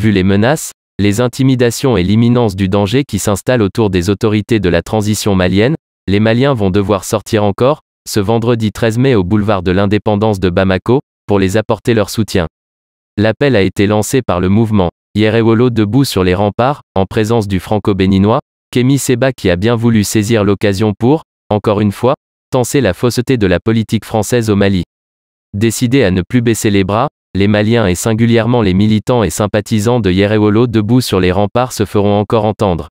Vu les menaces, les intimidations et l'imminence du danger qui s'installe autour des autorités de la transition malienne, les Maliens vont devoir sortir encore, ce vendredi 13 mai au boulevard de l'Indépendance de Bamako, pour les apporter leur soutien. L'appel a été lancé par le mouvement Yerewolo debout sur les remparts, en présence du franco-béninois, Kémi Séba qui a bien voulu saisir l'occasion pour, encore une fois, tenser la fausseté de la politique française au Mali. Décidés à ne plus baisser les bras, les Maliens et singulièrement les militants et sympathisants de Yerewolo debout sur les remparts se feront encore entendre.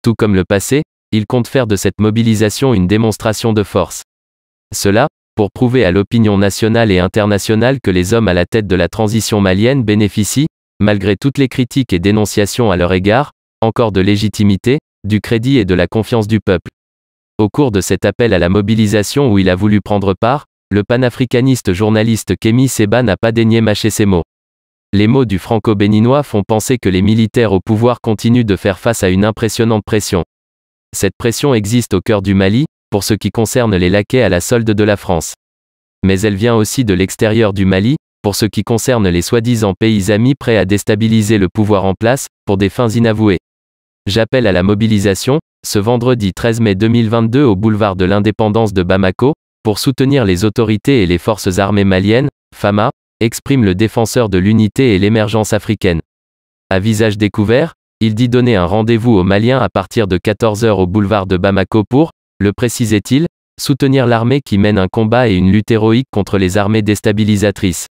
Tout comme le passé, ils comptent faire de cette mobilisation une démonstration de force. Cela, pour prouver à l'opinion nationale et internationale que les hommes à la tête de la transition malienne bénéficient, malgré toutes les critiques et dénonciations à leur égard, encore de légitimité, du crédit et de la confiance du peuple. Au cours de cet appel à la mobilisation où il a voulu prendre part, le panafricaniste journaliste Kémi Séba n'a pas daigné mâcher ses mots. Les mots du franco-béninois font penser que les militaires au pouvoir continuent de faire face à une impressionnante pression. Cette pression existe au cœur du Mali, pour ce qui concerne les laquais à la solde de la France. Mais elle vient aussi de l'extérieur du Mali, pour ce qui concerne les soi-disant pays amis prêts à déstabiliser le pouvoir en place, pour des fins inavouées. J'appelle à la mobilisation, ce vendredi 13 mai 2022 au boulevard de l'Indépendance de Bamako, pour soutenir les autorités et les forces armées maliennes, FAMA, exprime le défenseur de l'unité et l'émergence africaine. À visage découvert, il dit donner un rendez-vous aux Maliens à partir de 14 h au boulevard de Bamako pour, le précisait-il, soutenir l'armée qui mène un combat et une lutte héroïque contre les armées déstabilisatrices.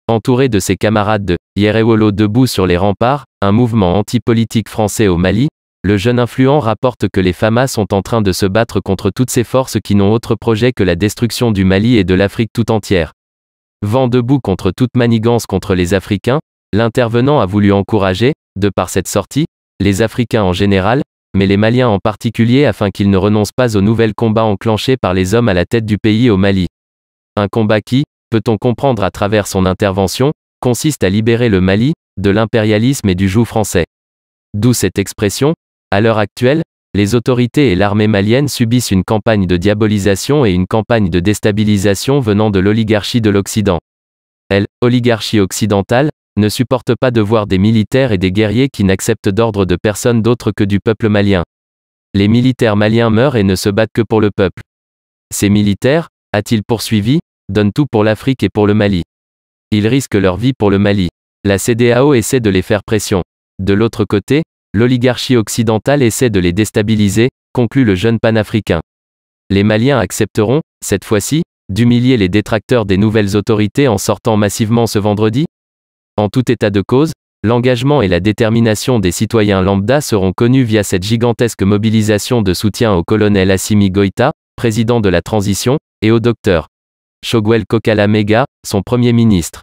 Entouré de ses camarades de Yerewolo debout sur les remparts, un mouvement anti-politique français au Mali, le jeune influent rapporte que les FAMA sont en train de se battre contre toutes ces forces qui n'ont autre projet que la destruction du Mali et de l'Afrique tout entière. Vent debout contre toute manigance contre les Africains, l'intervenant a voulu encourager, de par cette sortie, les Africains en général, mais les Maliens en particulier afin qu'ils ne renoncent pas aux nouvelles combats enclenchés par les hommes à la tête du pays au Mali. Un combat qui, peut-on comprendre à travers son intervention, consiste à libérer le Mali, de l'impérialisme et du joug français. D'où cette expression, à l'heure actuelle, les autorités et l'armée malienne subissent une campagne de diabolisation et une campagne de déstabilisation venant de l'oligarchie de l'Occident. Elle, oligarchie occidentale, ne supporte pas de voir des militaires et des guerriers qui n'acceptent d'ordre de personne d'autre que du peuple malien. Les militaires maliens meurent et ne se battent que pour le peuple. Ces militaires, a-t-il poursuivi, donnent tout pour l'Afrique et pour le Mali. Ils risquent leur vie pour le Mali. La CEDEAO essaie de les faire pression. De l'autre côté, l'oligarchie occidentale essaie de les déstabiliser, conclut le jeune panafricain. Les Maliens accepteront, cette fois-ci, d'humilier les détracteurs des nouvelles autorités en sortant massivement ce vendredi? En tout état de cause, l'engagement et la détermination des citoyens lambda seront connus via cette gigantesque mobilisation de soutien au colonel Assimi Goïta, président de la transition, et au docteur Choguel Kokala Mega, son premier ministre.